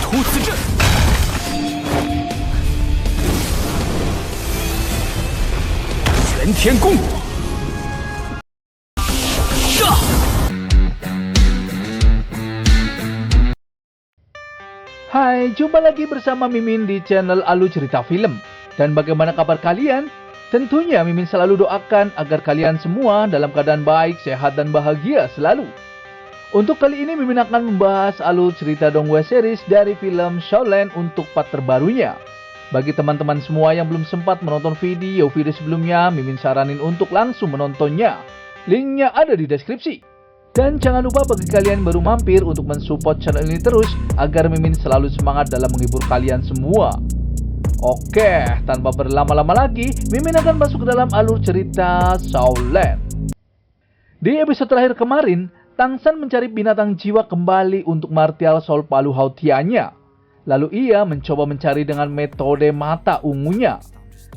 出此阵！全天攻！杀！ Hai, jumpa lagi bersama Mimin di channel Alu Cerita Film. Dan bagaimana kabar kalian? Tentunya Mimin selalu doakan agar kalian semua dalam keadaan baik, sehat, dan bahagia selalu. Untuk kali ini Mimin akan membahas alur cerita Dongwue series dari film Shaolin untuk part terbarunya. Bagi teman-teman semua yang belum sempat menonton video sebelumnya, Mimin saranin untuk langsung menontonnya. Linknya ada di deskripsi. Dan jangan lupa bagi kalian yang baru mampir untuk mensupport channel ini terus agar Mimin selalu semangat dalam menghibur kalian semua. Oke, tanpa berlama-lama lagi, Mimin akan masuk ke dalam alur cerita Shaolin. Di episode terakhir kemarin, Tang San mencari binatang jiwa kembali untuk martial soul palu hautianya. Lalu ia mencoba mencari dengan metode mata ungunya.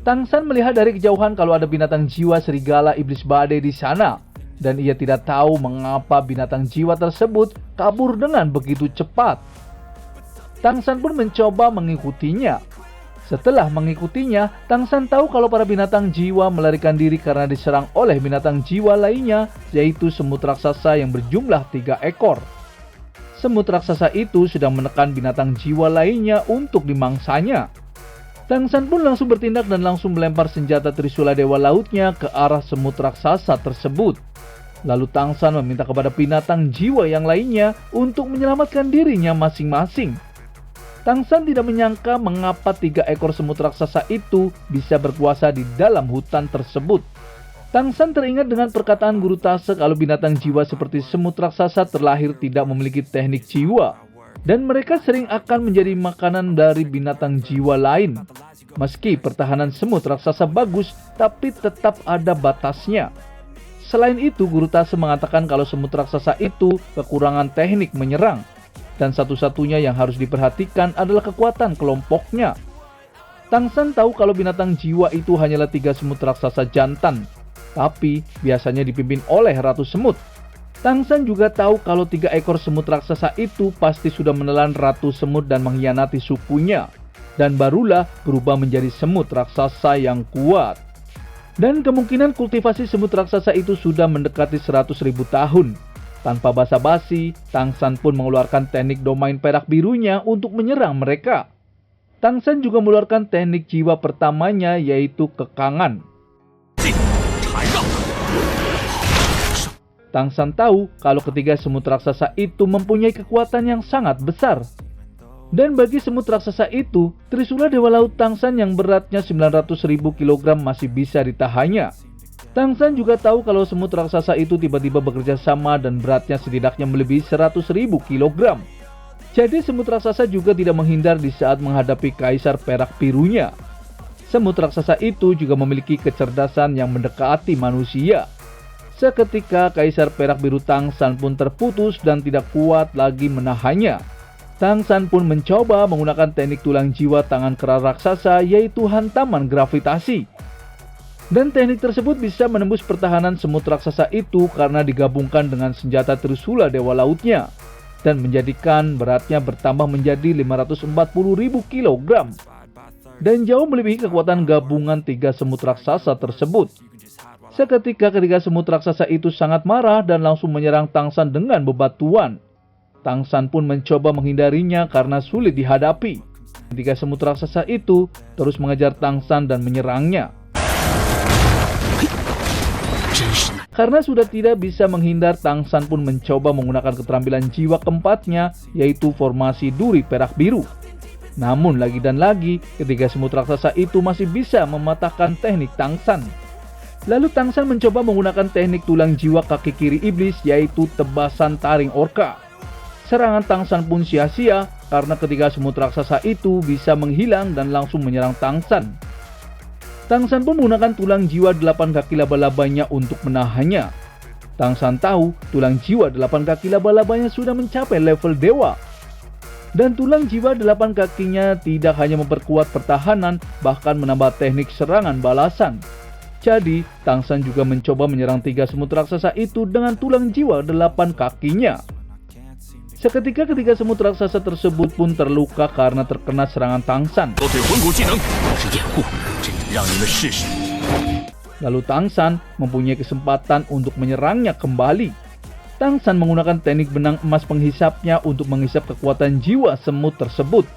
Tang San melihat dari kejauhan kalau ada binatang jiwa serigala iblis badai di sana. Dan ia tidak tahu mengapa binatang jiwa tersebut kabur dengan begitu cepat. Tang San pun mencoba mengikutinya. Setelah mengikutinya, Tang San tahu kalau para binatang jiwa melarikan diri karena diserang oleh binatang jiwa lainnya, yaitu semut raksasa yang berjumlah 3 ekor. Semut raksasa itu sedang menekan binatang jiwa lainnya untuk dimangsanya. Tang San pun langsung bertindak dan langsung melempar senjata Trisula Dewa Lautnya ke arah semut raksasa tersebut. Lalu Tang San meminta kepada binatang jiwa yang lainnya untuk menyelamatkan dirinya masing-masing. Tang San tidak menyangka mengapa 3 ekor semut raksasa itu bisa berkuasa di dalam hutan tersebut. Tang San teringat dengan perkataan guru Tase kalau binatang jiwa seperti semut raksasa terlahir tidak memiliki teknik jiwa. Dan mereka sering akan menjadi makanan dari binatang jiwa lain. Meski pertahanan semut raksasa bagus, tapi tetap ada batasnya. Selain itu, Guru Tase mengatakan kalau semut raksasa itu kekurangan teknik menyerang. Dan satu-satunya yang harus diperhatikan adalah kekuatan kelompoknya. Tang San tahu kalau binatang jiwa itu hanyalah 3 semut raksasa jantan. Tapi biasanya dipimpin oleh Ratu Semut. Tang San juga tahu kalau 3 ekor semut raksasa itu pasti sudah menelan Ratu Semut dan mengkhianati sukunya. Dan barulah berubah menjadi semut raksasa yang kuat. Dan kemungkinan kultivasi semut raksasa itu sudah mendekati 100.000 tahun. Tanpa basa-basi, Tang San pun mengeluarkan teknik domain perak birunya untuk menyerang mereka. Tang San juga mengeluarkan teknik jiwa pertamanya, yaitu kekangan. Tang San tahu kalau ketiga semut raksasa itu mempunyai kekuatan yang sangat besar. Dan bagi semut raksasa itu, Trisula Dewa Laut Tang San yang beratnya 900.000 kg masih bisa ditahannya. Tang San juga tahu kalau semut raksasa itu tiba-tiba bekerja sama dan beratnya setidaknya melebihi 100.000 kg. Jadi semut raksasa juga tidak menghindar di saat menghadapi kaisar perak birunya. Semut raksasa itu juga memiliki kecerdasan yang mendekati manusia. Seketika kaisar perak biru Tang San pun terputus dan tidak kuat lagi menahannya. Tang San pun mencoba menggunakan teknik tulang jiwa tangan kera raksasa, yaitu hantaman gravitasi. Dan teknik tersebut bisa menembus pertahanan semut raksasa itu karena digabungkan dengan senjata Trisula Dewa Lautnya. Dan menjadikan beratnya bertambah menjadi 540.000 kg. Dan jauh melebihi kekuatan gabungan 3 semut raksasa tersebut. Seketika ketiga semut raksasa itu sangat marah dan langsung menyerang Tang San dengan bebatuan. Tang San pun mencoba menghindarinya karena sulit dihadapi. Ketiga semut raksasa itu terus mengejar Tang San dan menyerangnya. Karena sudah tidak bisa menghindar, Tang San pun mencoba menggunakan keterampilan jiwa keempatnya, yaitu formasi duri perak biru. Namun lagi dan lagi, ketiga semut raksasa itu masih bisa mematahkan teknik Tang San. Lalu Tang San mencoba menggunakan teknik tulang jiwa kaki kiri iblis, yaitu tebasan taring orka. Serangan Tang San pun sia-sia karena ketiga semut raksasa itu bisa menghilang dan langsung menyerang Tang San. Tang San pun menggunakan tulang jiwa 8 kaki laba-labanya untuk menahannya. Tang San tahu tulang jiwa 8 kaki laba-labanya sudah mencapai level dewa. Dan tulang jiwa 8 kakinya tidak hanya memperkuat pertahanan, bahkan menambah teknik serangan balasan. Jadi, Tang San juga mencoba menyerang 3 semut raksasa itu dengan tulang jiwa 8 kakinya. Seketika ketika semut raksasa tersebut pun terluka karena terkena serangan Tangsan. 都对魂骨技能表示掩护，这也让你们试试。 Lalu Tangsan mempunyai kesempatan untuk menyerangnya kembali. Tangsan menggunakan teknik benang emas penghisapnya untuk menghisap kekuatan jiwa semut tersebut.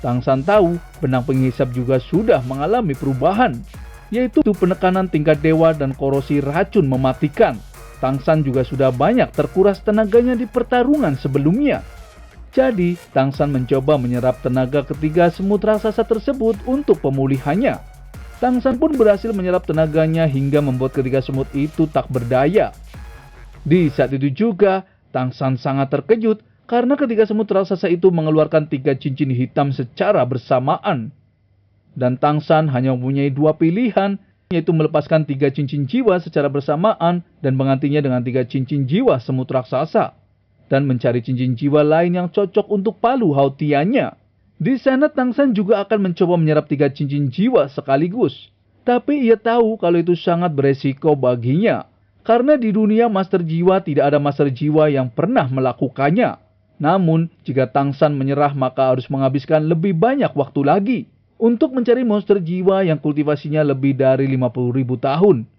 Tangsan tahu benang penghisap juga sudah mengalami perubahan, yaitu penekanan tingkat dewa dan korosi racun mematikan. Tangsan juga sudah banyak terkuras tenaganya di pertarungan sebelumnya. Jadi, Tangsan mencoba menyerap tenaga ketiga semut raksasa tersebut untuk pemulihannya. Tangsan pun berhasil menyerap tenaganya hingga membuat ketiga semut itu tak berdaya. Di saat itu juga, Tangsan sangat terkejut karena ketiga semut raksasa itu mengeluarkan 3 cincin hitam secara bersamaan. Dan Tangsan hanya mempunyai 2 pilihan, yaitu melepaskan 3 cincin jiwa secara bersamaan dan menggantinya dengan 3 cincin jiwa semut raksasa, dan mencari cincin jiwa lain yang cocok untuk palu hautiannya. Di sana Tangsan juga akan mencoba menyerap 3 cincin jiwa sekaligus. Tapi ia tahu kalau itu sangat beresiko baginya. Karena di dunia master jiwa tidak ada master jiwa yang pernah melakukannya. Namun, jika Tangsan menyerah maka harus menghabiskan lebih banyak waktu lagi untuk mencari monster jiwa yang kultivasinya lebih dari 50.000 tahun.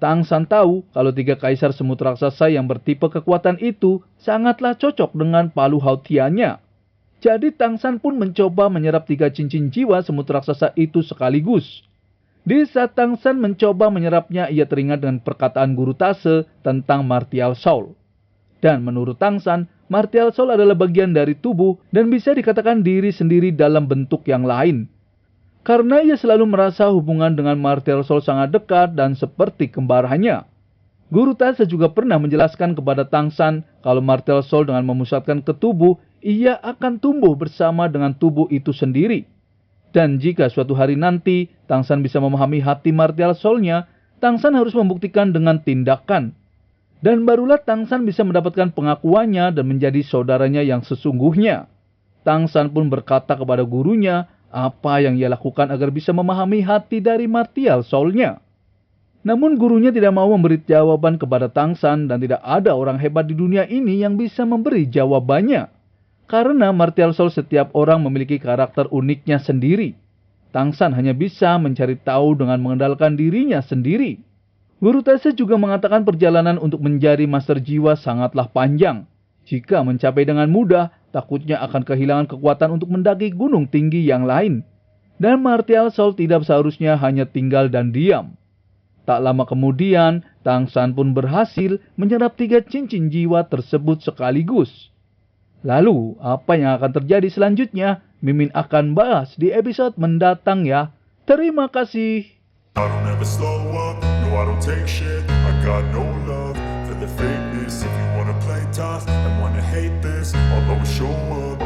Tangsan tahu kalau 3 kaisar semut raksasa yang bertipe kekuatan itu sangatlah cocok dengan palu hautiannya. Jadi Tangsan pun mencoba menyerap 3 cincin jiwa semut raksasa itu sekaligus. Di saat Tangsan mencoba menyerapnya, ia teringat dengan perkataan Guru Tase tentang Martial Soul. Dan menurut Tangsan, Martial Soul adalah bagian dari tubuh dan bisa dikatakan diri sendiri dalam bentuk yang lain. Karena ia selalu merasa hubungan dengan Martial Soul sangat dekat dan seperti kembarannya. Guru Tase juga pernah menjelaskan kepada Tangsan kalau Martial Soul dengan memusatkan ke tubuh, ia akan tumbuh bersama dengan tubuh itu sendiri. Dan jika suatu hari nanti Tangsan bisa memahami hati Martial Soul-nya, Tangsan harus membuktikan dengan tindakan. Dan barulah Tangsan bisa mendapatkan pengakuannya dan menjadi saudaranya yang sesungguhnya. Tangsan pun berkata kepada gurunya apa yang ia lakukan agar bisa memahami hati dari Martial Soul-nya. Namun gurunya tidak mau memberi jawaban kepada Tangsan dan tidak ada orang hebat di dunia ini yang bisa memberi jawabannya. Karena Martial Soul setiap orang memiliki karakter uniknya sendiri. Tangsan hanya bisa mencari tahu dengan mengandalkan dirinya sendiri. Guru Tase juga mengatakan perjalanan untuk menjadi master jiwa sangatlah panjang. Jika mencapai dengan mudah, takutnya akan kehilangan kekuatan untuk mendaki gunung tinggi yang lain. Dan Martial Soul tidak seharusnya hanya tinggal dan diam. Tak lama kemudian, Tangsan pun berhasil menyerap 3 cincin jiwa tersebut sekaligus. Lalu, apa yang akan terjadi selanjutnya? Mimin akan bahas di episode mendatang ya. Terima kasih. I don't ever slow up, no I don't take shit. I got no love for the fakeness. If you wanna play tough and wanna hate this, I'll always show up.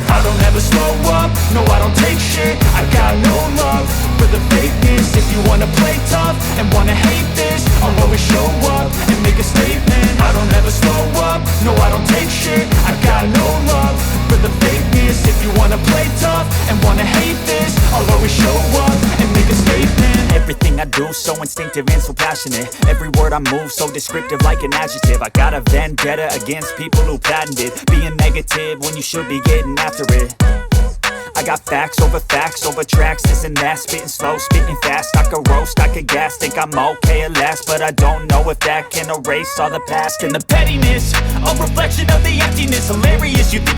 I don't ever slow up, no I don't take shit. I got no love for the fakeness. If you wanna play tough and wanna hate this, I'll always show up and make a statement. I don't ever slow up, no I don't take shit. I got no love for the fakeness. If you wanna play tough and wanna hate this, I'll always show up and make a statement. Everything I do so instinctive and so passionate. Every word I move so descriptive like an adjective. I got a vendetta against people who patented being negative when you should be getting after it. I got facts over tracks, this and that. Spitting slow, spitting fast. I could roast, I could gas. Think I'm okay at last, but I don't know if that can erase all the past. And the pettiness, a reflection of the emptiness. Hilarious, you think